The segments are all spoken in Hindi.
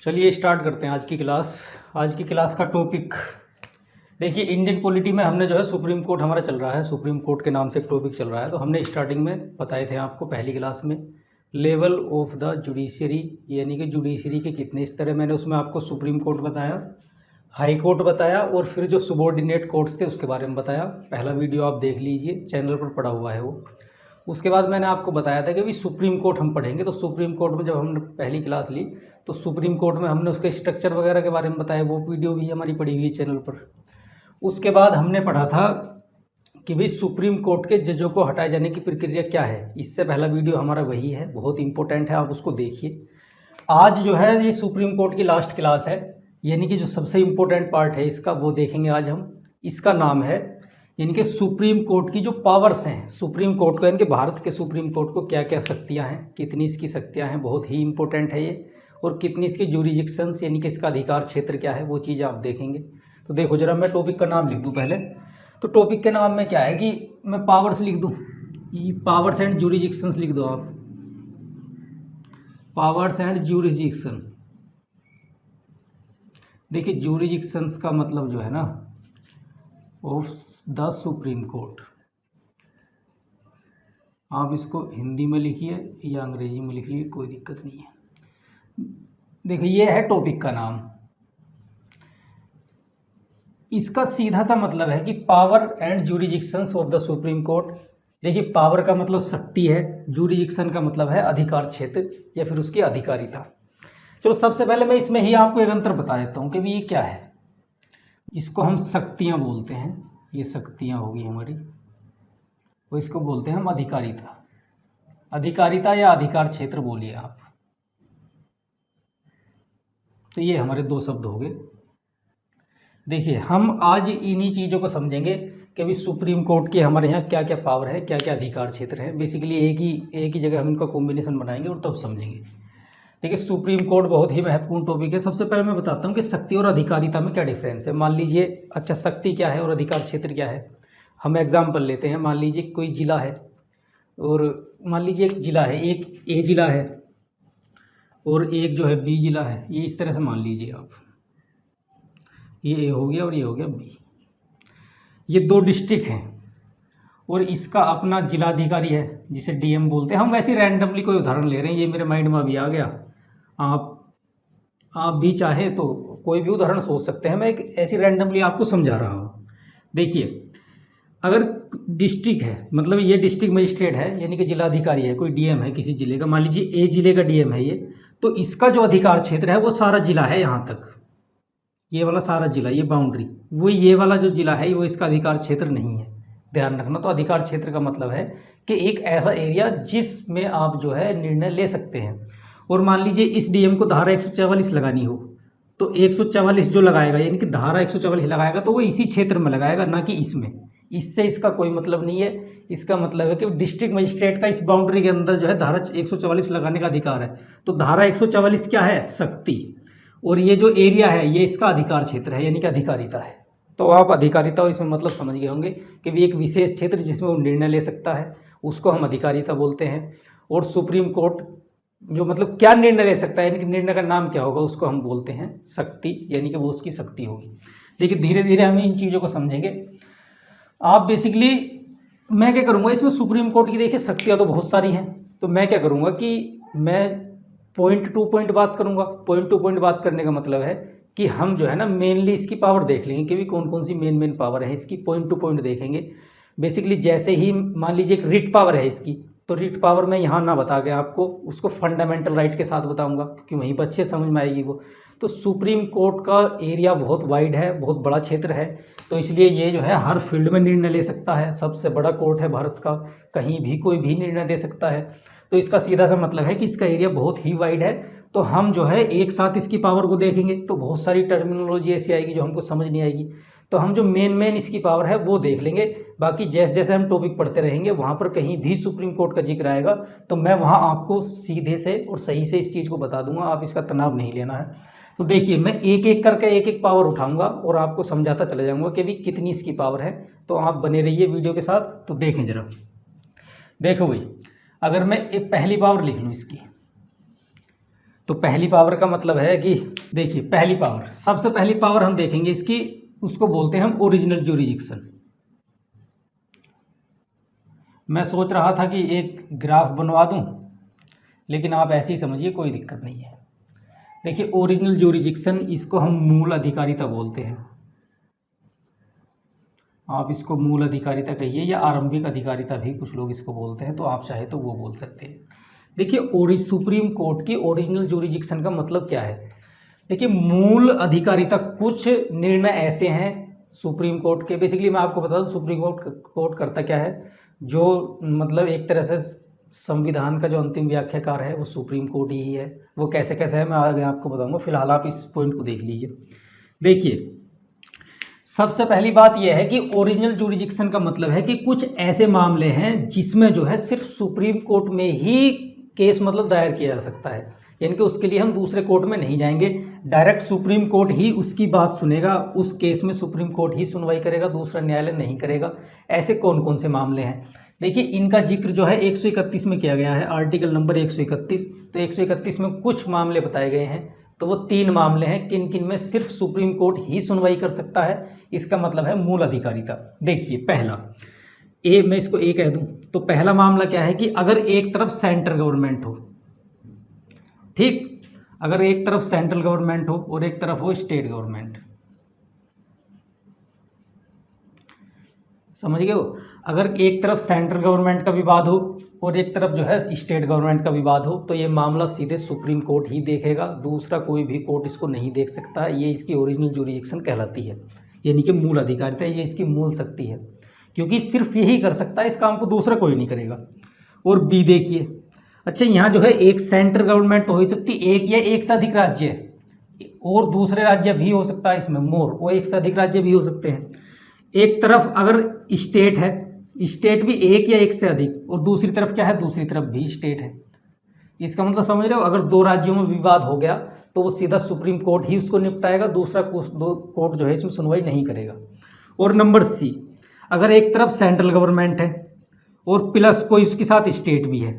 चलिए स्टार्ट करते हैं आज की क्लास। आज की क्लास का टॉपिक देखिए, इंडियन पॉलिटी में हमने जो है सुप्रीम कोर्ट हमारा चल रहा है, सुप्रीम कोर्ट के नाम से एक टॉपिक चल रहा है। तो हमने स्टार्टिंग में बताए थे आपको पहली क्लास में लेवल ऑफ द जुडिशरी, यानी कि जुडिशरी के कितने स्तर है। मैंने उसमें आपको सुप्रीम कोर्ट बताया, हाई कोर्ट बताया और फिर जो सबॉर्डिनेट कोर्ट्स थे उसके बारे में बताया। पहला वीडियो आप देख लीजिए, चैनल पर पड़ा हुआ है वो। उसके बाद मैंने आपको बताया था कि भाई सुप्रीम कोर्ट हम पढ़ेंगे, तो सुप्रीम कोर्ट में जब हमने पहली क्लास ली तो सुप्रीम कोर्ट में हमने उसके स्ट्रक्चर वगैरह के बारे में बताया, वो वीडियो भी हमारी पड़ी हुई है चैनल पर। उसके बाद हमने पढ़ा था कि भाई सुप्रीम कोर्ट के जजों को हटाए जाने की प्रक्रिया क्या है। इससे पहला वीडियो हमारा वही है, बहुत इंपॉर्टेंट है, आप उसको देखिए। आज जो है ये सुप्रीम कोर्ट की लास्ट क्लास है, यानी कि जो सबसे इम्पोर्टेंट पार्ट है इसका वो देखेंगे आज हम। इसका नाम है यानी कि सुप्रीम कोर्ट की जो पावर्स हैं, सुप्रीम कोर्ट को यानी कि भारत के सुप्रीम कोर्ट को क्या क्या शक्तियां हैं, कितनी इसकी शक्तियां हैं, बहुत ही इंपॉर्टेंट है ये। और कितनी इसकी जुरिडिक्शंस यानी कि इसका अधिकार क्षेत्र क्या है, वो चीज़ आप देखेंगे। तो देखो जरा, मैं टॉपिक का नाम लिख दूँ पहले। तो टॉपिक के नाम में क्या है कि मैं पावर्स लिख दूँ, ये पावर्स एंड जुरिडिक्शंस लिख दो आप, पावर्स एंड जुरिडिक्शन। देखिए जुरिडिक्शंस का मतलब जो है ना ऑफ द सुप्रीम कोर्ट, आप इसको हिंदी में लिखिए या अंग्रेजी में लिखिए, कोई दिक्कत नहीं है। देखिए ये है टॉपिक का नाम। इसका सीधा सा मतलब है कि power and jurisdictions of the supreme court. देखिए पावर का मतलब शक्ति है, जुरिडिक्शन का मतलब है अधिकार क्षेत्र या फिर उसकी अधिकारिता। चलो सबसे पहले मैं इसमें ही आपको एक अंतर बता देता हूँ कि भाई ये क्या है। इसको हम शक्तियाँ बोलते हैं, ये शक्तियाँ होगी हमारी, और इसको बोलते हैं हम अधिकारिता। अधिकारिता या अधिकार क्षेत्र बोलिए आप। तो ये हमारे दो शब्द हो गए। देखिए हम आज इन्हीं चीज़ों को समझेंगे कि अभी सुप्रीम कोर्ट के हमारे यहाँ क्या क्या पावर है, क्या क्या अधिकार क्षेत्र है। बेसिकली एक ही जगह हम इनका कॉम्बिनेशन बनाएंगे और तब समझेंगे। देखिए सुप्रीम कोर्ट बहुत ही महत्वपूर्ण टॉपिक है। सबसे पहले मैं बताता हूँ कि शक्ति और अधिकारिता में क्या डिफरेंस है। मान लीजिए, अच्छा शक्ति क्या है और अधिकार क्षेत्र क्या है। हम एग्जाम्पल लेते हैं, मान लीजिए कोई जिला है, और मान लीजिए एक जिला है, एक ए जिला है और एक जो है बी जिला है। ये इस तरह से मान लीजिए आप, ये ए हो गया और ये हो गया बी। ये दो डिस्ट्रिक्ट हैं और इसका अपना जिलाधिकारी है जिसे डीएम बोलते हैं। हम वैसे रैंडमली कोई उदाहरण ले रहे हैं, ये मेरे माइंड में अभी आ गया। आप भी चाहे तो कोई भी उदाहरण सोच सकते हैं, मैं एक ऐसी रैंडमली आपको समझा रहा हूँ। देखिए अगर डिस्ट्रिक्ट है, मतलब ये डिस्ट्रिक्ट मजिस्ट्रेट है यानी कि जिलाधिकारी है, कोई डीएम है किसी जिले का, मान लीजिए ए जिले का डीएम है ये, तो इसका जो अधिकार क्षेत्र है वो सारा जिला है यहाँ तक, ये वाला सारा जिला, ये बाउंड्री। वो ये वाला जो जिला है वो इसका अधिकार क्षेत्र नहीं है, ध्यान रखना। तो अधिकार क्षेत्र का मतलब है कि एक ऐसा एरिया जिसमें आप जो है निर्णय ले सकते हैं। और मान लीजिए इस डीएम को धारा 144 लगानी हो, तो 144 जो लगाएगा यानी कि धारा 144 लगाएगा तो वो इसी क्षेत्र में लगाएगा, ना कि इसमें। इससे इसका कोई मतलब नहीं है। इसका मतलब है कि डिस्ट्रिक्ट मजिस्ट्रेट का इस बाउंड्री के अंदर जो है धारा 144 लगाने का अधिकार है। तो धारा 144 क्या है, शक्ति, और ये जो एरिया है ये इसका अधिकार क्षेत्र है यानी कि अधिकारिता है। तो आप अधिकारिता इसमें मतलब समझ गए होंगे कि भी एक विशेष क्षेत्र जिसमें वो निर्णय ले सकता है उसको हम अधिकारिता बोलते हैं। और सुप्रीम कोर्ट जो मतलब क्या निर्णय ले सकता है यानी कि निर्णय का नाम क्या होगा, उसको हम बोलते हैं शक्ति, यानी कि वो उसकी शक्ति होगी। देखिए धीरे धीरे हम इन चीज़ों को समझेंगे। आप बेसिकली, मैं क्या करूँगा इसमें, सुप्रीम कोर्ट की देखिए शक्तियाँ तो बहुत सारी हैं, तो मैं क्या करूँगा कि मैं पॉइंट टू पॉइंट बात करूँगा। पॉइंट टू पॉइंट बात करने का मतलब है कि हम जो है ना मेनली इसकी पावर देख लेंगे कि भी कौन कौन सी मेन पावर है इसकी, पॉइंट टू पॉइंट देखेंगे। बेसिकली जैसे ही मान लीजिए एक रिट पावर है इसकी, तो रिट पावर मैं यहाँ ना बता के आपको उसको फंडामेंटल राइट के साथ बताऊँगा क्योंकि वहीं पर अच्छे समझ में आएगी वो। तो सुप्रीम कोर्ट का एरिया बहुत वाइड है, बहुत बड़ा क्षेत्र है, तो इसलिए ये जो है हर फील्ड में निर्णय ले सकता है। सबसे बड़ा कोर्ट है भारत का, कहीं भी कोई भी निर्णय दे सकता है। तो इसका सीधा सा मतलब है कि इसका एरिया बहुत ही वाइड है। तो हम जो है एक साथ इसकी पावर को देखेंगे तो बहुत सारी टर्मिनोलॉजी ऐसी आएगी जो हमको समझ नहीं आएगी। तो हम जो मेन इसकी पावर है वो देख लेंगे। बाकी जैसे जैसे हम टॉपिक पढ़ते रहेंगे वहाँ पर कहीं भी सुप्रीम कोर्ट का जिक्र आएगा तो मैं वहाँ आपको सीधे से और सही से इस चीज़ को बता दूंगा, आप इसका तनाव नहीं लेना है। तो देखिए मैं एक एक करके एक एक पावर उठाऊंगा और आपको समझाता चला जाऊंगा कि भी कितनी इसकी पावर है। तो आप बने रहिए वीडियो के साथ। तो देखें जरा, देखो भाई, अगर मैं एक पहली पावर लिख लूँ इसकी, तो पहली पावर का मतलब है कि देखिए, पहली पावर, सबसे पहली पावर हम देखेंगे इसकी, उसको बोलते हैं हम ओरिजिनल ज्यूरिडिक्शन। मैं सोच रहा था कि एक ग्राफ बनवा दूं, लेकिन आप ऐसे ही समझिए, कोई दिक्कत नहीं है। देखिए, ओरिजिनल ज्यूरिडिक्शन, इसको हम मूल अधिकारिता बोलते हैं। आप इसको मूल अधिकारिता कहिए या आरंभिक अधिकारिता भी कुछ लोग इसको बोलते हैं, तो आप चाहे तो वो बोल सकते हैं। देखिए, सुप्रीम कोर्ट की ओरिजिनल ज्यूरिडिक्शन का मतलब क्या है। देखिए, मूल अधिकारिता, कुछ निर्णय ऐसे हैं सुप्रीम कोर्ट के, बेसिकली मैं आपको बता दूं सुप्रीम कोर्ट करता क्या है, जो मतलब एक तरह से संविधान का जो अंतिम व्याख्याकार है वो सुप्रीम कोर्ट ही है। वो कैसे कैसे है मैं आगे आपको बताऊंगा, फिलहाल आप इस पॉइंट को देख लीजिए। देखिए, सबसे पहली बात यह है कि ओरिजिनल ज्यूरिडिक्शन का मतलब है कि कुछ ऐसे मामले हैं जिसमें जो है सिर्फ सुप्रीम कोर्ट में ही केस मतलब दायर किया जा सकता है, यानी कि उसके लिए हम दूसरे कोर्ट में नहीं जाएंगे, डायरेक्ट सुप्रीम कोर्ट ही उसकी बात सुनेगा, उस केस में सुप्रीम कोर्ट ही सुनवाई करेगा, दूसरा न्यायालय नहीं करेगा। ऐसे कौन कौन से मामले हैं, देखिए इनका जिक्र जो है 131 में किया गया है, आर्टिकल नंबर 131। तो 131 में कुछ मामले बताए गए हैं, तो वो 3 मामले हैं किन किन में सिर्फ सुप्रीम कोर्ट ही सुनवाई कर सकता है, इसका मतलब है मूल अधिकारिता। देखिए, पहला ए, मैं इसको ए कह दूं, तो पहला मामला क्या है कि अगर एक तरफ सेंट्रल गवर्नमेंट हो, ठीक, अगर एक तरफ सेंट्रल गवर्नमेंट हो और एक तरफ हो स्टेट गवर्नमेंट, समझ गए हो, अगर एक तरफ सेंट्रल गवर्नमेंट का विवाद हो और एक तरफ जो है स्टेट गवर्नमेंट का विवाद हो, तो ये मामला सीधे सुप्रीम कोर्ट ही देखेगा, दूसरा कोई भी कोर्ट इसको नहीं देख सकता। ये इसकी ओरिजिनल ज्यूरिडिक्शन कहलाती है, यानी कि मूल अधिकारिता, ये इसकी मूल शक्ति है, क्योंकि सिर्फ यही कर सकता है इस काम को, दूसरा कोई नहीं करेगा। और बी देखिए, अच्छा यहाँ जो है एक सेंट्रल गवर्नमेंट तो हो ही सकती, एक या एक से अधिक राज्य है और दूसरे राज्य भी हो सकता है इसमें, मोर, वो एक से अधिक राज्य भी हो सकते हैं। एक तरफ अगर स्टेट है, स्टेट भी एक या एक से अधिक, और दूसरी तरफ क्या है, दूसरी तरफ भी स्टेट है। इसका मतलब समझ रहे हो, अगर 2 राज्यों में विवाद हो गया तो वो सीधा सुप्रीम कोर्ट ही उसको निपटाएगा, दूसरा कोर्ट जो है इसमें सुनवाई नहीं करेगा। और नंबर सी, अगर एक तरफ सेंट्रल गवर्नमेंट है और प्लस कोई उसके साथ स्टेट भी है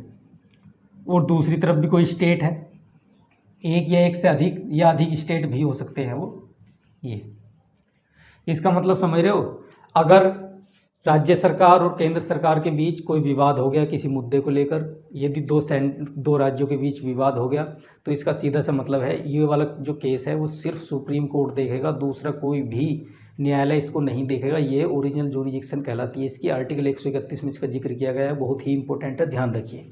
और दूसरी तरफ भी कोई स्टेट है, एक या एक से अधिक या अधिक स्टेट भी हो सकते हैं वो, ये इसका मतलब समझ रहे हो। अगर राज्य सरकार और केंद्र सरकार के बीच कोई विवाद हो गया किसी मुद्दे को लेकर, यदि दो राज्यों के बीच विवाद हो गया, तो इसका सीधा सा मतलब है ये वाला जो केस है वो सिर्फ सुप्रीम कोर्ट देखेगा, दूसरा कोई भी न्यायालय इसको नहीं देखेगा। ये ओरिजिनल ज्यूरिडिक्शन कहलाती है। इसकी आर्टिकल 131 में इसका जिक्र किया गया है, बहुत ही इंपॉर्टेंट है, ध्यान रखिए।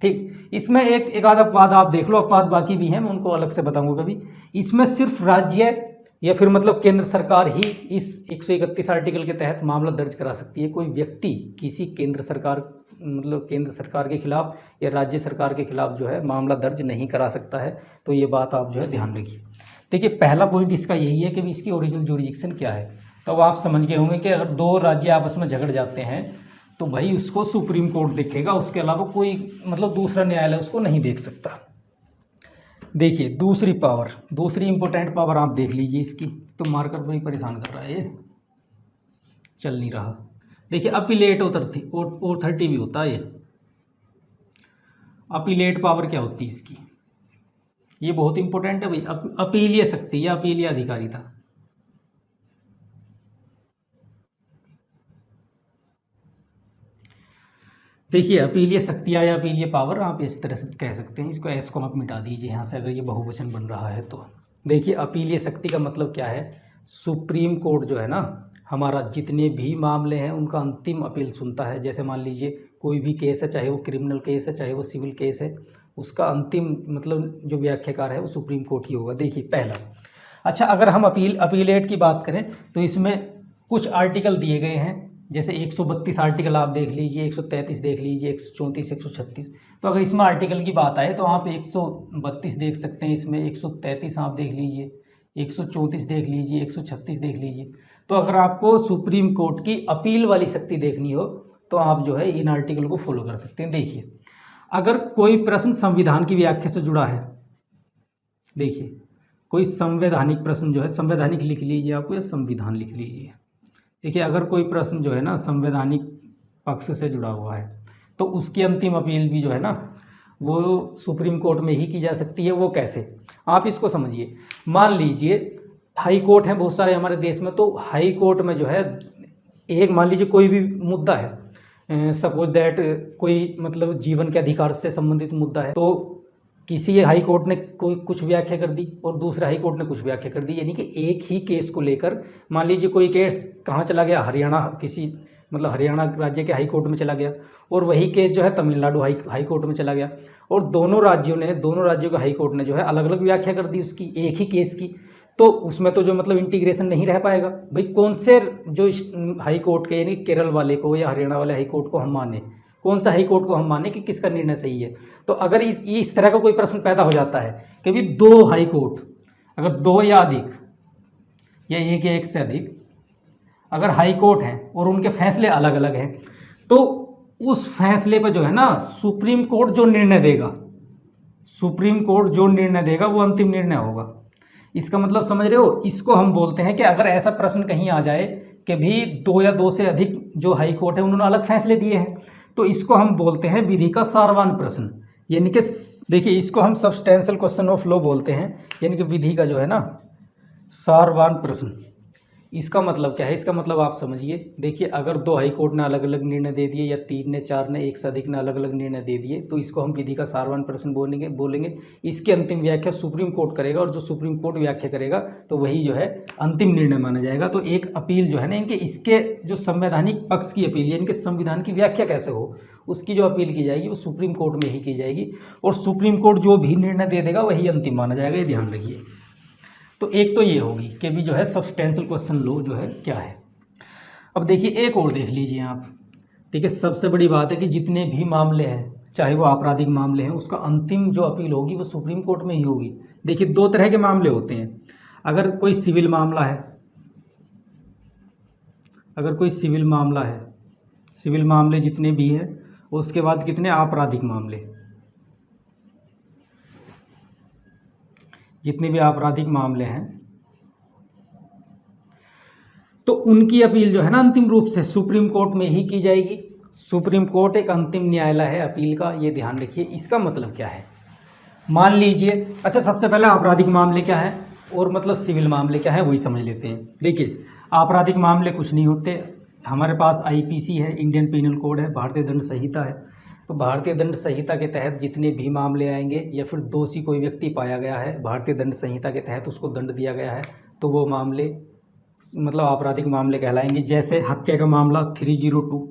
ठीक, इसमें एक आध अपवाद आप देख लो, अपवाद बाकी भी हैं, मैं उनको अलग से बताऊंगा कभी। इसमें सिर्फ राज्य या फिर मतलब केंद्र सरकार ही इस 131 आर्टिकल के तहत मामला दर्ज करा सकती है। कोई व्यक्ति किसी केंद्र सरकार मतलब केंद्र सरकार के खिलाफ या राज्य सरकार के खिलाफ जो है मामला दर्ज नहीं करा सकता है। तो ये बात आप जो है ध्यान रखिए। देखिए, पहला पॉइंट इसका यही है कि इसकी ओरिजिनल ज्यूरिडिक्शन क्या है। तो आप समझ गए होंगे कि अगर 2 राज्य आपस में झगड़ जाते हैं तो भाई उसको सुप्रीम कोर्ट देखेगा, उसके अलावा कोई मतलब दूसरा न्यायालय उसको नहीं देख सकता। देखिए, दूसरी पावर, दूसरी इंपॉर्टेंट पावर आप देख लीजिए इसकी। तो मार्कर बड़ी परेशान कर रहा है, ये चल नहीं रहा। देखिए, अपीलेट ऑथोरिटी भी होता है ये। अपीलेट पावर क्या होती है इसकी, ये बहुत इंपॉर्टेंट है भाई। अपीलीय शक्ति या अपीलीय अधिकारिता। देखिए, अपीलीय शक्तियाँ या अपीलीय पावर आप इस तरह से कह सकते हैं, इसको एस को आप मिटा दीजिए यहाँ से अगर ये बहुवचन बन रहा है तो। देखिए, अपीलीय शक्ति का मतलब क्या है, सुप्रीम कोर्ट जो है ना हमारा, जितने भी मामले हैं उनका अंतिम अपील सुनता है। जैसे मान लीजिए कोई भी केस है, चाहे वो क्रिमिनल केस है चाहे वो सिविल केस है, उसका अंतिम मतलब जो व्याख्याकार है वो सुप्रीम कोर्ट ही होगा। देखिए, पहला, अच्छा अगर हम अपीलेट की बात करें तो इसमें कुछ आर्टिकल दिए गए हैं, जैसे 132 आर्टिकल आप देख लीजिए, 133 देख लीजिए, 134, 136। तो अगर इसमें आर्टिकल की बात आए तो आप 132 देख सकते हैं, इसमें 133 आप देख लीजिए, 134 देख लीजिए, 136 देख लीजिए। तो अगर आपको सुप्रीम कोर्ट की अपील वाली शक्ति देखनी हो तो आप जो है इन आर्टिकल को फॉलो कर सकते हैं। देखिए, अगर कोई प्रश्न संविधान की व्याख्या से जुड़ा है, देखिए कोई संवैधानिक प्रश्न जो है, संवैधानिक लिख लीजिए आपको या संविधान लिख लीजिए। देखिए, अगर कोई प्रश्न जो है ना संवैधानिक पक्ष से जुड़ा हुआ है तो उसकी अंतिम अपील भी जो है ना वो सुप्रीम कोर्ट में ही की जा सकती है। वो कैसे, आप इसको समझिए। मान लीजिए हाई कोर्ट हैं बहुत सारे हमारे देश में, तो हाई कोर्ट में जो है एक, मान लीजिए कोई भी मुद्दा है, सपोज दैट कोई मतलब जीवन के अधिकार से संबंधित मुद्दा है, तो किसी हाई कोर्ट ने कोई कुछ व्याख्या कर दी और दूसरे हाई कोर्ट ने कुछ व्याख्या कर दी, यानी कि एक ही केस को लेकर मान लीजिए कोई केस कहाँ चला गया, हरियाणा, किसी मतलब हरियाणा राज्य के हाई कोर्ट में चला गया, और वही केस जो है तमिलनाडु हाई कोर्ट में चला गया, और दोनों राज्यों के हाई कोर्ट ने जो है अलग अलग व्याख्या कर दी उसकी, एक ही केस की। तो उसमें तो जो मतलब इंटीग्रेशन नहीं रह पाएगा भाई, कौन से जो हाई कोर्ट के यानी केरल वाले को या हरियाणा वाले हाई कोर्ट को हम माने, कौन सा हाई कोर्ट को हम माने कि किसका निर्णय सही है। तो अगर इस तरह का कोई प्रश्न पैदा हो जाता है कि भी दो हाई कोर्ट, अगर दो या अधिक या एक या एक से अधिक अगर हाई कोर्ट हैं और उनके फैसले अलग अलग हैं, तो उस फैसले पर जो है ना सुप्रीम कोर्ट जो निर्णय देगा वो अंतिम निर्णय होगा। इसका मतलब समझ रहे हो, इसको हम बोलते हैं कि अगर ऐसा प्रश्न कहीं आ जाए कि भी दो या दो से अधिक जो हाई कोर्ट है उन्होंने अलग फैसले दिए हैं, तो इसको हम बोलते हैं विधि का सारवान प्रश्न, यानी कि देखिए इसको हम सब्सटेंशियल क्वेश्चन ऑफ लॉ बोलते हैं, यानी कि विधि का जो है ना सारवान प्रश्न। इसका मतलब क्या है, इसका मतलब आप समझिए। देखिए अगर दो हाई कोर्ट ने अलग अलग निर्णय दे दिए, या तीन ने, चार ने, एक से अधिक ने अलग अलग निर्णय दे दिए, तो इसको हम विधि का सारवान प्रश्न बोलेंगे। इसकी अंतिम व्याख्या सुप्रीम कोर्ट करेगा, और जो सुप्रीम कोर्ट व्याख्या करेगा तो वही जो है अंतिम निर्णय माना जाएगा। तो एक अपील जो है ना इनके, इसके जो संवैधानिक पक्ष की अपील, यानी कि संविधान की व्याख्या कैसे हो उसकी जो अपील की जाएगी वो सुप्रीम कोर्ट में ही की जाएगी, और सुप्रीम कोर्ट जो भी निर्णय दे देगा वही अंतिम माना जाएगा, ये ध्यान रखिए। तो एक तो ये होगी कि भी जो है सब्सटेंशियल क्वेश्चन लॉ जो है क्या है। अब देखिए एक और देख लीजिए आप, ठीक है। सबसे बड़ी बात है कि जितने भी मामले हैं, चाहे वो आपराधिक मामले हैं, उसका अंतिम जो अपील होगी वो सुप्रीम कोर्ट में ही होगी। देखिए दो तरह के मामले होते हैं। अगर कोई सिविल मामला है, सिविल मामले जितने भी हैं, उसके बाद कितने आपराधिक मामले, जितने भी आपराधिक मामले हैं, तो उनकी अपील जो है ना अंतिम रूप से सुप्रीम कोर्ट में ही की जाएगी। सुप्रीम कोर्ट एक अंतिम न्यायालय है अपील का, ये ध्यान रखिए। इसका मतलब क्या है, मान लीजिए, अच्छा सबसे पहले आपराधिक मामले क्या है और मतलब सिविल मामले क्या है वही समझ लेते हैं। देखिए आपराधिक मामले कुछ नहीं होते, हमारे पास आईपीसी है, इंडियन पिनल कोड है, भारतीय दंड संहिता है। तो भारतीय दंड संहिता के तहत जितने भी मामले आएंगे, या फिर दोषी कोई व्यक्ति पाया गया है भारतीय दंड संहिता के तहत, उसको दंड दिया गया है, तो वो मामले मतलब आपराधिक मामले कहलाएंगे। जैसे हत्या का मामला 302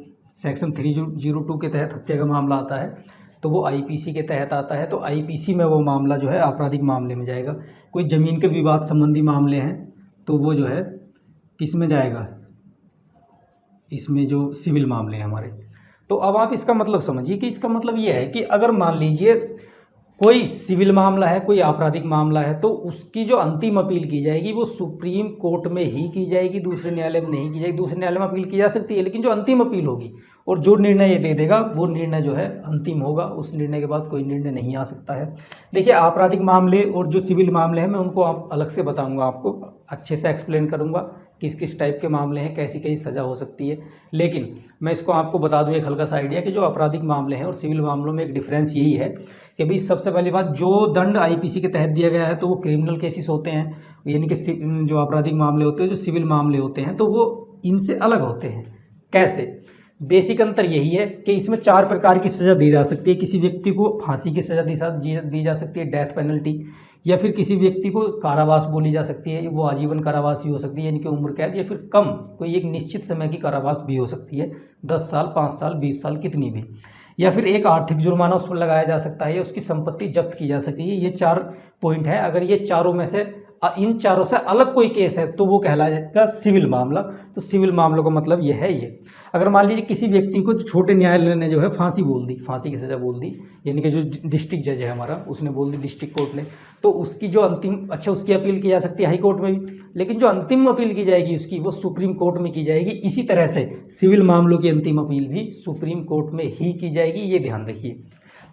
सेक्शन 302 के तहत हत्या का मामला आता है, तो वो आईपीसी के तहत आता है, तो आईपीसी में वो मामला जो है आपराधिक मामले में जाएगा। कोई ज़मीन के विवाद संबंधी मामले हैं तो वो जो है किस में जाएगा, इसमें जो सिविल मामले हैं हमारे। तो अब आप इसका मतलब समझिए कि इसका मतलब ये है कि अगर मान लीजिए कोई सिविल मामला है, कोई आपराधिक मामला है, तो उसकी जो अंतिम अपील की जाएगी वो सुप्रीम कोर्ट में ही की जाएगी, दूसरे न्यायालय में नहीं की जाएगी। दूसरे न्यायालय में अपील की जा सकती है, लेकिन जो अंतिम अपील होगी और जो निर्णय ये दे देगा वो निर्णय जो है अंतिम होगा, उस निर्णय के बाद कोई निर्णय नहीं आ सकता है। देखिए आपराधिक मामले और जो सिविल मामले हैं मैं उनको आप अलग से बताऊँगा, आपको अच्छे से एक्सप्लेन करूँगा किस किस टाइप के मामले हैं, कैसी कैसी सज़ा हो सकती है। लेकिन मैं इसको आपको बता दूं एक हल्का सा आइडिया कि जो आपराधिक मामले हैं और सिविल मामलों में एक डिफरेंस यही है कि भाई सबसे पहली बात, जो दंड आईपीसी के तहत दिया गया है तो वो क्रिमिनल केसेस होते हैं, यानी कि जो आपराधिक मामले होते हैं, जो सिविल मामले होते हैं, तो वो इनसे अलग होते हैं। कैसे, बेसिक अंतर यही है कि इसमें 4 प्रकार की सज़ा दी जा सकती है। किसी व्यक्ति को फांसी की सज़ा दी जा सकती है, डेथ पेनल्टी, या फिर किसी व्यक्ति को कारावास बोली जा सकती है, वो आजीवन कारावास ही हो सकती है, यानी कि उम्र कैद, या फिर कम कोई एक निश्चित समय की कारावास भी हो सकती है, 10 साल, 5 साल, 20 साल, कितनी भी, या फिर एक आर्थिक जुर्माना उस पर लगाया जा सकता है, या उसकी संपत्ति जब्त की जा सकती है। ये 4 पॉइंट है। अगर ये चारों में से इन चारों से अलग कोई केस है तो वो कहलाएगा सिविल मामला। तो सिविल मामलों का मतलब ये है। ये अगर मान लीजिए किसी व्यक्ति को छोटे न्यायालय ने जो है फांसी बोल दी, फांसी की सज़ा बोल दी, यानी कि जो डिस्ट्रिक्ट जज है हमारा उसने बोल दी डिस्ट्रिक्ट कोर्ट ने, तो उसकी जो अंतिम, अच्छा उसकी अपील की जा सकती है हाई कोर्ट में भी, लेकिन जो अंतिम अपील की जाएगी उसकी वो सुप्रीम कोर्ट में की जाएगी। इसी तरह से सिविल मामलों की अंतिम अपील भी सुप्रीम कोर्ट में ही की जाएगी, ये ध्यान रखिए।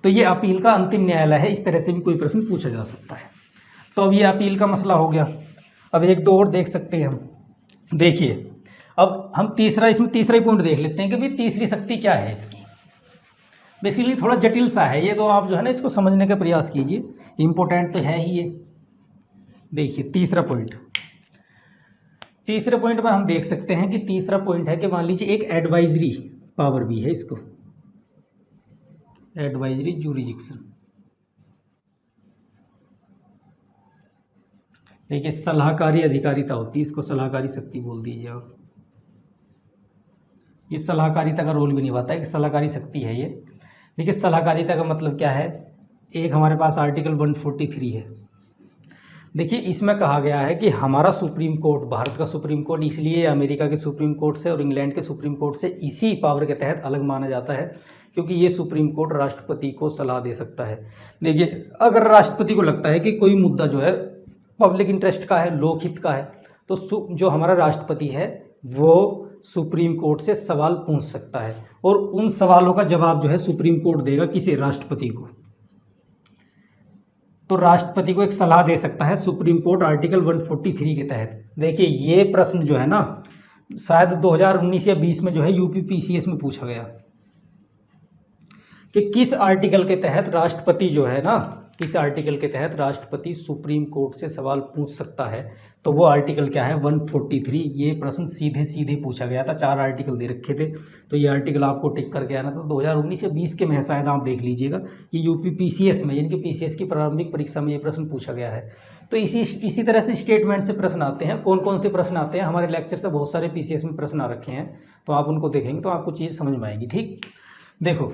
तो ये अपील का अंतिम न्यायालय है। इस तरह से भी कोई प्रश्न पूछा जा सकता है। तो अब ये अपील का मसला हो गया। अब एक दो और देख सकते हैं हम। देखिए अब हम इसमें तीसरा ही पॉइंट देख लेते हैं कि भाई तीसरी शक्ति क्या है इसकी। बेसिकली थोड़ा जटिल सा है ये, तो आप जो है ना इसको समझने का प्रयास कीजिए, इम्पोर्टेंट तो है ही ये। देखिए तीसरे पॉइंट में हम देख सकते हैं कि तीसरा पॉइंट है कि मान लीजिए एक एडवाइजरी पावर भी है, इसको एडवाइजरी जुरिडिक्शन। देखिए सलाहकारी अधिकारिता होती है, इसको सलाहकारी शक्ति बोल दीजिए आप। ये सलाहकारिता का रोल भी निभाता है कि सलाहकारी शक्ति है ये। देखिए सलाहकारिता का मतलब क्या है, एक हमारे पास आर्टिकल 143 है। देखिए इसमें कहा गया है कि हमारा सुप्रीम कोर्ट, भारत का सुप्रीम कोर्ट इसलिए अमेरिका के सुप्रीम कोर्ट से और इंग्लैंड के सुप्रीम कोर्ट से इसी पावर के तहत अलग माना जाता है, क्योंकि ये सुप्रीम कोर्ट राष्ट्रपति को सलाह दे सकता है। देखिए अगर राष्ट्रपति को लगता है कि कोई मुद्दा जो है पब्लिक इंटरेस्ट का है, लोकहित का है, तो जो हमारा राष्ट्रपति है वो सुप्रीम कोर्ट से सवाल पूछ सकता है, और उन सवालों का जवाब जो है सुप्रीम कोर्ट देगा किसे, राष्ट्रपति को। तो राष्ट्रपति को एक सलाह दे सकता है सुप्रीम कोर्ट आर्टिकल 143 के तहत। देखिए ये प्रश्न जो है ना शायद 2019 या 20 में जो है यूपीपीसीएस में पूछा गया कि किस आर्टिकल के तहत राष्ट्रपति जो है ना, किस आर्टिकल के तहत राष्ट्रपति सुप्रीम कोर्ट से सवाल पूछ सकता है। तो वो आर्टिकल क्या है, 143। ये प्रश्न सीधे पूछा गया था, 4 आर्टिकल दे रखे थे, तो ये आर्टिकल आपको टिक करके आना था। 2019 या 20 के में शायद आप देख लीजिएगा, ये यूपीपीसीएस में यानी कि पीसीएस की प्रारंभिक परीक्षा में ये प्रश्न पूछा गया है। तो इसी तरह से स्टेटमेंट से प्रश्न आते हैं। कौन कौन से प्रश्न आते हैं, हमारे लेक्चर से बहुत सारे पीसीएस में प्रश्न आ रखे हैं, तो आप उनको देखेंगे तो आपको चीज़ समझ में आएगी। ठीक, देखो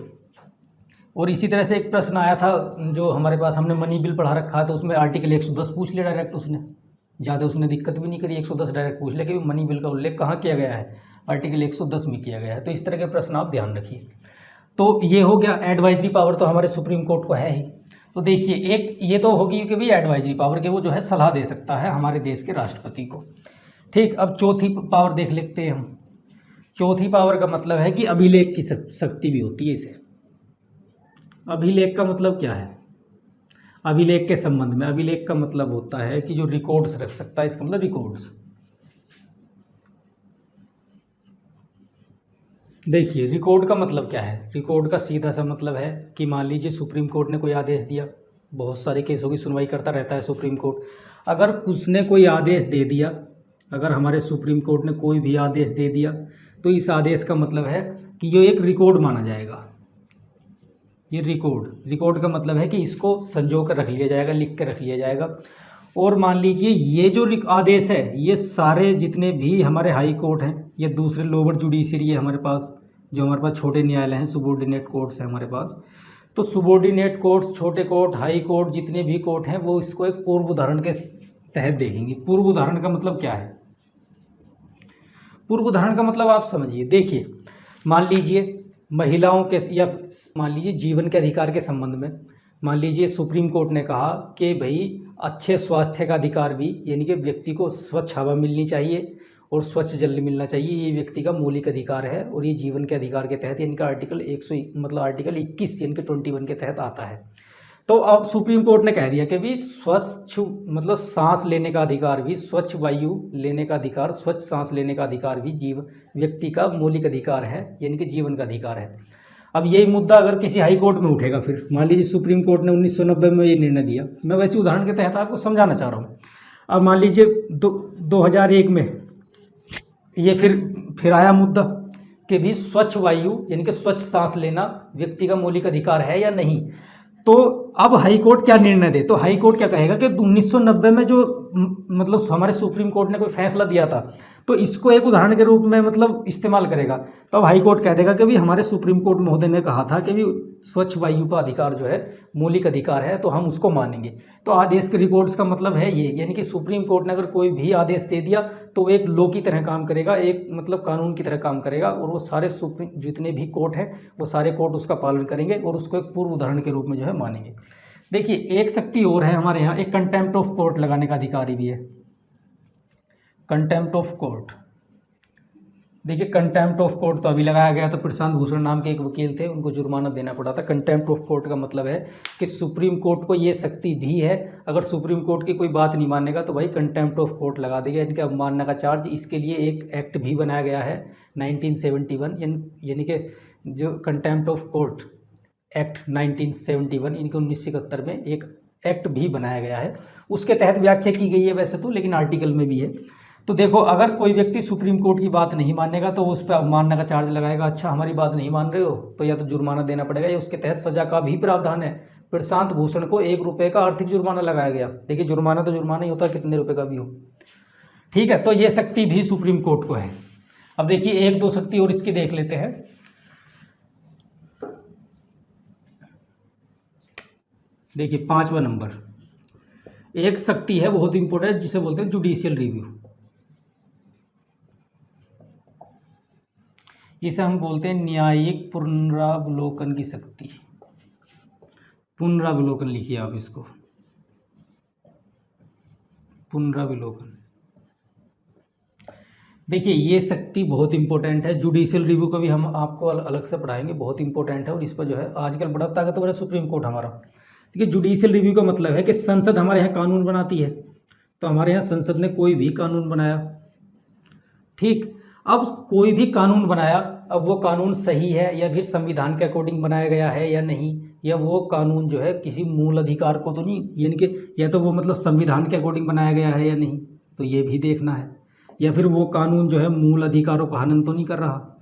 और इसी तरह से एक प्रश्न आया था जो हमारे पास, हमने मनी बिल पढ़ा रखा है, तो उसमें आर्टिकल 110 पूछ लिया डायरेक्ट, उसने ज़्यादा उसने दिक्कत भी नहीं करी, 110 डायरेक्ट पूछ लिया कि मनी बिल का उल्लेख कहाँ किया गया है, आर्टिकल 110 में किया गया है। तो इस तरह के प्रश्न आप ध्यान रखिए। तो ये हो गया, एडवाइजरी पावर तो हमारे सुप्रीम कोर्ट को है ही। तो देखिए एक ये तो होगी कि भाई एडवाइजरी पावर के वो जो है सलाह दे सकता है हमारे देश के राष्ट्रपति को। ठीक, अब चौथी पावर देख लेते हैं हम। चौथी पावर का मतलब है कि अभिलेख की शक्ति भी होती है इसे। अभिलेख का मतलब क्या है, अभिलेख के संबंध में, अभिलेख का मतलब होता है कि जो रिकॉर्ड्स रख सकता है, इसका मतलब रिकॉर्ड्स। देखिए रिकॉर्ड का मतलब क्या है, रिकॉर्ड का सीधा सा मतलब है कि मान लीजिए सुप्रीम कोर्ट ने कोई आदेश दिया, बहुत सारे केसों की सुनवाई करता रहता है सुप्रीम कोर्ट। अगर उसने कोई आदेश दे दिया, अगर हमारे सुप्रीम कोर्ट ने कोई भी आदेश दे दिया, तो इस आदेश का मतलब है कि ये एक रिकॉर्ड माना जाएगा। ये रिकॉर्ड का मतलब है कि इसको संजो कर रख लिया जाएगा, लिख कर रख लिया जाएगा। और मान लीजिए ये जो आदेश है, ये सारे जितने भी हमारे हाई कोर्ट हैं, ये दूसरे लोअर जुडिशरी है हमारे पास, जो हमारे पास छोटे न्यायालय हैं, सुबॉर्डिनेट कोर्ट्स हैं हमारे पास। तो सुबॉर्डिनेट कोर्ट्स, छोटे कोर्ट, हाई कोर्ट, जितने भी कोर्ट हैं वो इसको एक पूर्व उदाहरण के तहत देखेंगे। पूर्व उदाहरण का मतलब क्या है, पूर्व उदाहरण का मतलब आप समझिए। देखिए मान लीजिए महिलाओं के या मान लीजिए जीवन के अधिकार के संबंध में, मान लीजिए सुप्रीम कोर्ट ने कहा कि भाई अच्छे स्वास्थ्य का अधिकार भी, यानी कि व्यक्ति को स्वच्छ हवा मिलनी चाहिए और स्वच्छ जल मिलना चाहिए, ये व्यक्ति का मौलिक अधिकार है और ये जीवन के अधिकार के तहत यानी कि आर्टिकल 21 यानी कि 21 के तहत आता है। तो अब सुप्रीम कोर्ट ने कह दिया कि भी स्वच्छ मतलब सांस लेने का अधिकार भी, स्वच्छ वायु लेने का अधिकार, स्वच्छ सांस लेने का अधिकार भी व्यक्ति का मौलिक अधिकार है, यानी कि जीवन का अधिकार है। अब यही मुद्दा अगर किसी हाई कोर्ट में उठेगा, फिर मान लीजिए सुप्रीम कोर्ट ने 1990 में ये निर्णय दिया, मैं वैसे उदाहरण के तहत आपको समझाना चाह रहा हूँ। अब मान लीजिए 2001 में ये फिर आया मुद्दा कि भी स्वच्छ वायु यानी कि स्वच्छ सांस लेना व्यक्ति का मौलिक अधिकार है या नहीं। तो अब हाई कोर्ट क्या निर्णय दे, तो हाई कोर्ट क्या कहेगा कि 1990 में जो मतलब हमारे सुप्रीम कोर्ट ने कोई फैसला दिया था, तो इसको एक उदाहरण के रूप में मतलब इस्तेमाल करेगा। तो अब हाई कोर्ट कह देगा कि भी हमारे सुप्रीम कोर्ट महोदय ने कहा था कि भी स्वच्छ वायु का अधिकार जो है मौलिक अधिकार है, तो हम उसको मानेंगे। तो आदेश के रिकॉर्ड्स का मतलब है ये, यानी कि सुप्रीम कोर्ट ने अगर कोई भी आदेश दे दिया तो एक लॉ की तरह काम करेगा, एक मतलब कानून की तरह काम करेगा, और वो सारे जितने भी कोर्ट हैं वो सारे कोर्ट उसका पालन करेंगे और उसको एक पूर्व उदाहरण के रूप में जो है मानेंगे। देखिए एक शक्ति और है हमारे यहाँ, एक कंटेम्प्ट ऑफ कोर्ट लगाने का अधिकारी भी है, कंटेम्प्ट ऑफ कोर्ट। देखिए कंटेम्प्ट ऑफ कोर्ट तो अभी लगाया गया, तो प्रशांत भूषण नाम के एक वकील थे, उनको जुर्माना देना पड़ा था। कंटेम्प्ट ऑफ कोर्ट का मतलब है कि सुप्रीम कोर्ट को ये शक्ति भी है, अगर सुप्रीम कोर्ट की कोई बात नहीं मानेगा तो भाई कंटेम्प्ट ऑफ कोर्ट लगा देगा, इनके अवमानना का चार्ज। इसके लिए एक एक्ट भी बनाया गया है 1971, यानी कि जो कंटेम्प्ट ऑफ कोर्ट एक्ट 1971, इनके 1971 में एक एक्ट भी बनाया गया है, उसके तहत व्याख्या की गई है वैसे तो, लेकिन आर्टिकल में भी है। तो देखो, अगर कोई व्यक्ति सुप्रीम कोर्ट की बात नहीं मानेगा तो उस पर अवमानना का चार्ज लगाएगा। अच्छा, हमारी बात नहीं मान रहे हो तो या तो जुर्माना देना पड़ेगा, या उसके तहत सजा का भी प्रावधान है। प्रशांत भूषण को 1 रुपये का आर्थिक जुर्माना लगाया गया। देखिए, जुर्माना तो जुर्माना ही होता है, कितने रुपए का भी हो। ठीक है, तो ये शक्ति भी सुप्रीम कोर्ट को है। अब देखिए, 1-2 शक्ति और इसकी देख लेते हैं। देखिए 5वां नंबर, एक शक्ति है बहुत इंपॉर्टेंट, जिसे बोलते हैं जुडिशियल रिव्यू। इसे हम बोलते हैं न्यायिक पुनरावलोकन की शक्ति। पुनरावलोकन लिखिए आप इसको, पुनरावलोकन। देखिए, ये शक्ति बहुत इंपॉर्टेंट है। जुडिशियल रिव्यू को भी हम आपको अलग से पढ़ाएंगे, बहुत इंपॉर्टेंट है। और इस पर जो है आजकल बड़ा ताकतवर है सुप्रीम कोर्ट हमारा। देखिए, जुडिशियल रिव्यू का मतलब है कि संसद हमारे यहाँ कानून बनाती है, तो हमारे यहाँ संसद ने कोई भी कानून बनाया, ठीक। अब कोई भी कानून बनाया, अब वो कानून सही है या फिर संविधान के अकॉर्डिंग बनाया गया है या नहीं, या वो कानून जो है किसी मूल अधिकार को तो नहीं, यानी कि या तो वो मतलब संविधान के अकॉर्डिंग बनाया गया है या नहीं, तो ये भी देखना है। या फिर वो कानून जो है मूल अधिकारों का हनन तो नहीं कर रहा,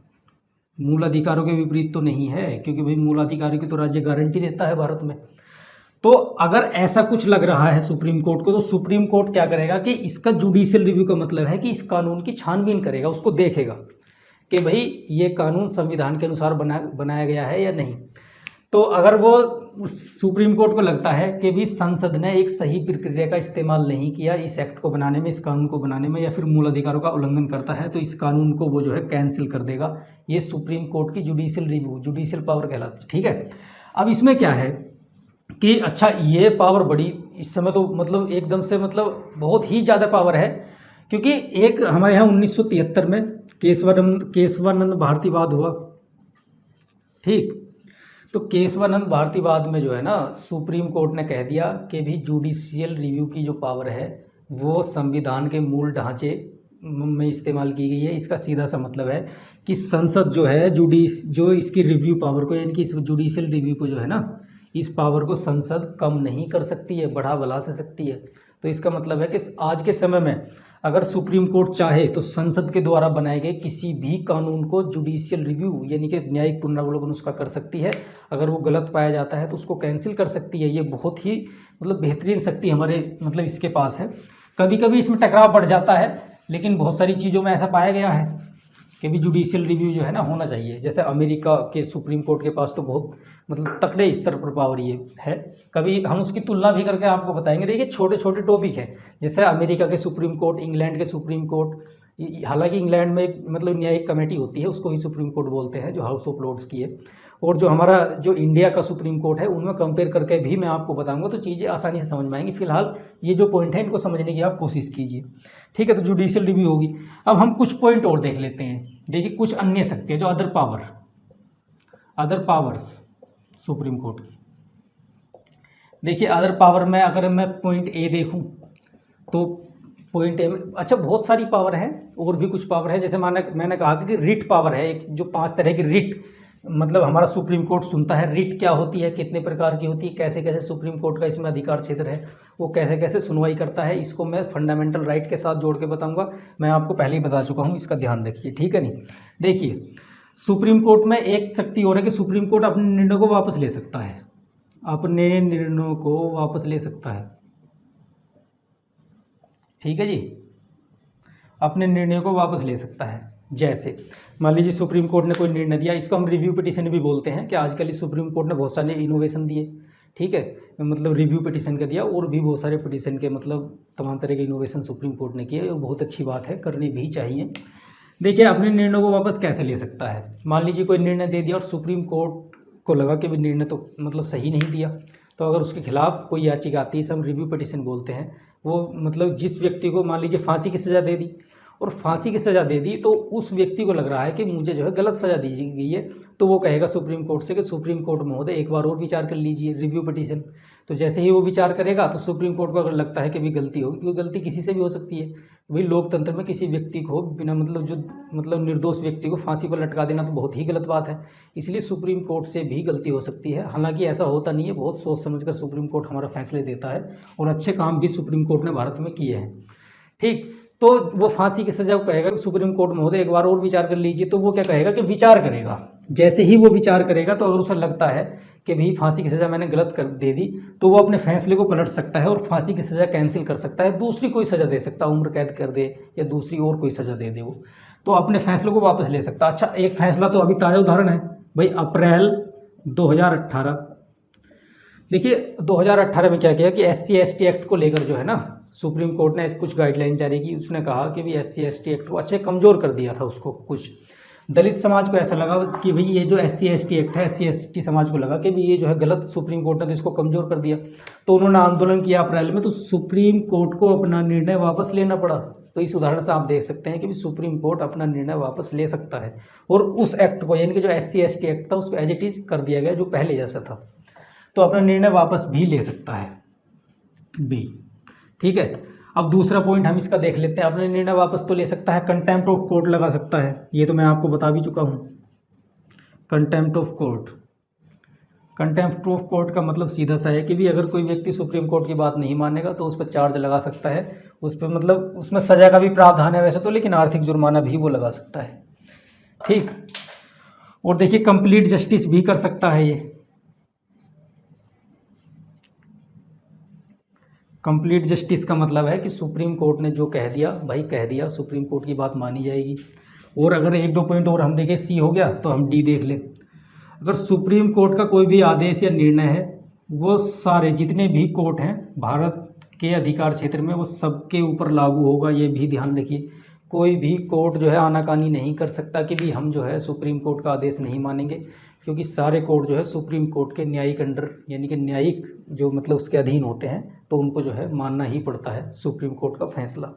मूल अधिकारों के विपरीत तो नहीं है, क्योंकि भाई मूल अधिकारों की तो राज्य गारंटी देता है भारत में। तो अगर ऐसा कुछ लग रहा है सुप्रीम कोर्ट को, तो सुप्रीम कोर्ट क्या करेगा कि इसका जुडिशियल रिव्यू का मतलब है कि इस कानून की छानबीन करेगा, उसको देखेगा कि भाई ये कानून संविधान के अनुसार बनाया गया है या नहीं। तो अगर वो सुप्रीम कोर्ट को लगता है कि भी संसद ने एक सही प्रक्रिया का इस्तेमाल नहीं किया इस एक्ट को बनाने में, इस कानून को बनाने में, या फिर मूल अधिकारों का उल्लंघन करता है, तो इस कानून को वो जो है कैंसिल कर देगा। ये सुप्रीम कोर्ट की जुडिशियल रिव्यू, जुडिशियल पावर कहलाती है, ठीक है। अब इसमें क्या है कि अच्छा, ये पावर बड़ी इस समय तो मतलब एकदम से मतलब बहुत ही ज़्यादा पावर है, क्योंकि एक हमारे यहाँ 1973 में केशवानंद भारतीवाद हुआ, ठीक। तो केशवानंद भारतीवाद में जो है ना, सुप्रीम कोर्ट ने कह दिया कि भी जुडिशियल रिव्यू की जो पावर है वो संविधान के मूल ढांचे में इस्तेमाल की गई है। इसका सीधा सा मतलब है कि संसद जो है जो इसकी रिव्यू पावर को, यानी कि इस जुडिशियल रिव्यू को जो है ना, इस पावर को संसद कम नहीं कर सकती है, बढ़ा बढ़ा से सकती है। तो इसका मतलब है कि आज के समय में अगर सुप्रीम कोर्ट चाहे तो संसद के द्वारा बनाए गए किसी भी कानून को जुडिशियल रिव्यू यानी कि न्यायिक पुनरावलोकन उसका कर सकती है। अगर वो गलत पाया जाता है तो उसको कैंसिल कर सकती है। ये बहुत ही मतलब बेहतरीन शक्ति हमारे मतलब इसके पास है। कभी कभी इसमें टकराव बढ़ जाता है, लेकिन बहुत सारी चीज़ों में ऐसा पाया गया है कि भी जुडिशियल रिव्यू जो है ना होना चाहिए। जैसे अमेरिका के सुप्रीम कोर्ट के पास तो बहुत मतलब तगड़े स्तर पर पावर ये है। कभी हम उसकी तुलना भी करके आपको बताएंगे। देखिए, छोटे छोटे टॉपिक है, जैसे अमेरिका के सुप्रीम कोर्ट, इंग्लैंड के सुप्रीम कोर्ट। हालांकि इंग्लैंड में मतलब न्यायिक कमेटी होती है, उसको ही सुप्रीम कोर्ट बोलते हैं, जो हाउस ऑफ लॉर्ड्स की है। और जो हमारा जो इंडिया का सुप्रीम कोर्ट है, उनमें कंपेयर करके भी मैं आपको बताऊंगा, तो चीज़ें आसानी से समझ में आएंगी। फिलहाल ये जो पॉइंट है इनको समझने की आप कोशिश कीजिए, ठीक है। तो जुडिशियल रिव्यू होगी। अब हम कुछ पॉइंट और देख लेते हैं। देखिए, कुछ अन्य शक्ति है जो अदर पावर्स सुप्रीम कोर्ट की। देखिए, अदर पावर में अगर मैं पॉइंट ए देखूं तो पॉइंट ए में अच्छा बहुत सारी पावर है, और भी कुछ पावर है। जैसे मैंने कहा कि रिट पावर है, एक जो 5 तरह की रिट मतलब हमारा सुप्रीम कोर्ट सुनता है। रिट क्या होती है, कितने प्रकार की होती है, कैसे कैसे सुप्रीम कोर्ट का इसमें अधिकार क्षेत्र है, वो कैसे कैसे सुनवाई करता है, इसको मैं फंडामेंटल राइट के साथ जोड़ के बताऊंगा। मैं आपको पहले ही बता चुका हूँ, इसका ध्यान रखिए, ठीक है। नहीं, देखिए, सुप्रीम कोर्ट में एक शक्ति और है कि सुप्रीम कोर्ट अपने निर्णय को वापस ले सकता है, अपने निर्णयों को वापस ले सकता है, ठीक है जी, अपने निर्णयों को वापस ले सकता है। जैसे मान लीजिए सुप्रीम कोर्ट ने कोई निर्णय दिया, इसको हम रिव्यू पिटीशन भी बोलते हैं कि आजकल इस सुप्रीम कोर्ट ने बहुत सारे इनोवेशन दिए, ठीक है, मतलब रिव्यू पिटीशन का दिया, और भी बहुत सारे पिटीशन के मतलब तमाम तरह के इनोवेशन सुप्रीम कोर्ट ने किए, और बहुत अच्छी बात है, करनी भी चाहिए। देखिए, अपने निर्णय को वापस कैसे ले सकता है। मान लीजिए कोई निर्णय दे दिया और सुप्रीम कोर्ट को लगा कि भी निर्णय तो मतलब सही नहीं दिया, तो अगर उसके खिलाफ कोई याचिका आती है, इसे हम रिव्यू पिटीशन बोलते हैं। वो मतलब जिस व्यक्ति को मान लीजिए फांसी की सज़ा दे दी, और फांसी की सज़ा दे दी, तो उस व्यक्ति को लग रहा है कि मुझे जो है गलत सज़ा दी गई है, तो वो कहेगा सुप्रीम कोर्ट से कि सुप्रीम कोर्ट महोदय एक बार और विचार कर लीजिए, रिव्यू पिटीशन। तो जैसे ही वो विचार करेगा तो सुप्रीम कोर्ट को अगर लगता है कि भी गलती होगी, क्योंकि गलती किसी से भी हो सकती है, भाई लोकतंत्र में किसी व्यक्ति को बिना निर्दोष व्यक्ति को फांसी पर लटका देना तो बहुत ही गलत बात है। इसलिए सुप्रीम कोर्ट से भी गलती हो सकती है। हालांकि ऐसा होता नहीं है, बहुत सोच समझकर सुप्रीम कोर्ट हमारा फैसले देता है और अच्छे काम भी सुप्रीम कोर्ट ने भारत में किए हैं। ठीक, तो वो फांसी की सज़ा कहेगा सुप्रीम कोर्ट महोदय एक बार और विचार कर लीजिए, तो वो क्या कहेगा कि विचार करेगा। जैसे ही वो विचार करेगा तो अगर उसे लगता है कि भाई फांसी की सज़ा मैंने गलत कर दे दी, तो वो अपने फैसले को पलट सकता है और फांसी की सज़ा कैंसिल कर सकता है, दूसरी कोई सज़ा दे सकता है, उम्र कैद कर दे या दूसरी और कोई सज़ा दे दे, वो तो अपने फैसले को वापस ले सकता है। अच्छा, एक फैसला तो अभी ताज़ा उदाहरण है भाई, अप्रैल 2018। देखिए 2018 में क्या किया कि SC/ST एक्ट को लेकर जो है ना, सुप्रीम कोर्ट ने कुछ गाइडलाइन जारी की। उसने कहा कि भाई SC/ST एक्ट को अच्छे कमज़ोर कर दिया था उसको। कुछ दलित समाज को ऐसा लगा कि भाई ये जो SC/ST एक्ट है, SC/ST समाज को लगा कि भाई ये जो है गलत, सुप्रीम कोर्ट ने तो इसको कमज़ोर कर दिया। तो उन्होंने आंदोलन किया अप्रैल में, तो सुप्रीम कोर्ट को अपना निर्णय वापस लेना पड़ा। तो इस उदाहरण से आप देख सकते हैं कि सुप्रीम कोर्ट अपना निर्णय वापस ले सकता है और उस एक्ट को, यानी कि जो SC/ST एक्ट था उसको एज इट इज कर दिया गया जो पहले जैसा था, तो अपना निर्णय वापस भी ले सकता है बी। ठीक है, अब दूसरा पॉइंट हम इसका देख लेते हैं। अपने निर्णय वापस तो ले सकता है, कंटेम्प्ट ऑफ कोर्ट लगा सकता है, ये तो मैं आपको बता भी चुका हूँ। Contempt of court, contempt of court का मतलब सीधा सा है कि भी अगर कोई व्यक्ति सुप्रीम कोर्ट की बात नहीं मानेगा तो उस पर चार्ज लगा सकता है, उस पर उसमें सज़ा का भी प्रावधान है वैसे तो, लेकिन आर्थिक जुर्माना भी वो लगा सकता है। ठीक, और देखिए कंप्लीट जस्टिस भी कर सकता है ये। कंप्लीट जस्टिस का मतलब है कि सुप्रीम कोर्ट ने जो कह दिया भाई कह दिया, सुप्रीम कोर्ट की बात मानी जाएगी। और अगर एक दो पॉइंट और हम देखें, सी हो गया, तो हम डी देख लें। अगर सुप्रीम कोर्ट का कोई भी आदेश या निर्णय है, वो सारे जितने भी कोर्ट हैं भारत के अधिकार क्षेत्र में, वो सबके ऊपर लागू होगा। ये भी ध्यान रखिए, कोई भी कोर्ट जो है आनाकानी नहीं कर सकता कि भी हम जो है सुप्रीम कोर्ट का आदेश नहीं मानेंगे, क्योंकि सारे कोर्ट जो है सुप्रीम कोर्ट के न्यायिक अंडर, यानी कि न्यायिक जो उसके अधीन होते हैं, तो उनको जो है मानना ही पड़ता है सुप्रीम कोर्ट का फैसला।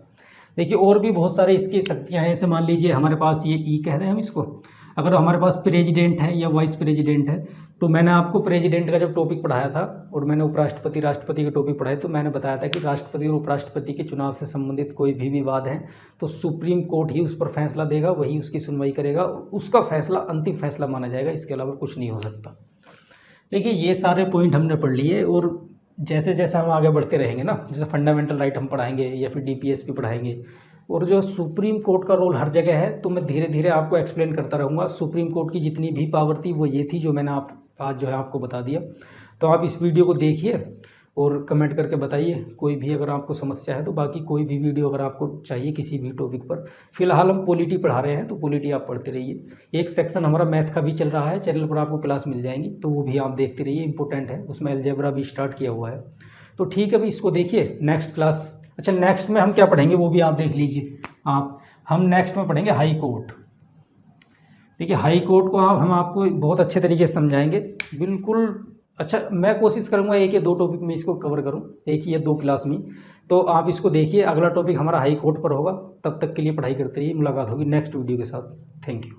देखिए और भी बहुत सारे इसकी शक्तियाँ हैं। जैसे मान लीजिए हमारे पास ये ई कह रहे हैं हम इसको, अगर हमारे पास प्रेसिडेंट है या वाइस प्रेसिडेंट है, तो मैंने आपको प्रेसिडेंट का जब टॉपिक पढ़ाया था और मैंने उपराष्ट्रपति राष्ट्रपति के टॉपिक पढ़ाए, तो मैंने बताया था कि राष्ट्रपति और उपराष्ट्रपति के चुनाव से संबंधित कोई भी विवाद है तो सुप्रीम कोर्ट ही उस पर फैसला देगा, वही उसकी सुनवाई करेगा, उसका फैसला अंतिम फैसला माना जाएगा, इसके अलावा कुछ नहीं हो सकता। देखिए ये सारे पॉइंट हमने पढ़ लिए, और जैसे जैसे हम आगे बढ़ते रहेंगे ना, जैसे फंडामेंटल राइट हम पढ़ाएंगे या फिर DPS भी पढ़ाएंगे, और जो सुप्रीम कोर्ट का रोल हर जगह है, तो मैं धीरे धीरे आपको एक्सप्लेन करता रहूँगा। सुप्रीम कोर्ट की जितनी भी पावर थी वो ये थी जो मैंने आज जो है आपको बता दिया। तो आप इस वीडियो को देखिए और कमेंट करके बताइए कोई भी अगर आपको समस्या है तो। बाकी कोई भी वीडियो अगर आपको चाहिए किसी भी टॉपिक पर, फिलहाल हम पॉलिटी पढ़ा रहे हैं तो पॉलिटी आप पढ़ते रहिए। एक सेक्शन हमारा मैथ का भी चल रहा है, चैनल पर आपको क्लास मिल जाएंगी, तो वो भी आप देखते रहिए, इंपॉर्टेंट है, उसमें अलजेब्रा भी स्टार्ट किया हुआ है। तो ठीक है भाई, इसको देखिए। नेक्स्ट क्लास, अच्छा नेक्स्ट में हम क्या पढ़ेंगे वो भी आप देख लीजिए आप। हम नेक्स्ट में पढ़ेंगे हाई कोर्ट। देखिए हाई कोर्ट को हम आपको बहुत अच्छे तरीके से समझाएंगे, बिल्कुल। अच्छा, मैं कोशिश करूंगा 1 या 2 टॉपिक में इसको कवर करूं, 1 या 2 क्लास में। तो आप इसको देखिए, अगला टॉपिक हमारा हाई कोर्ट पर होगा। तब तक के लिए पढ़ाई करते रहिए, मुलाकात होगी नेक्स्ट वीडियो के साथ। Thank you.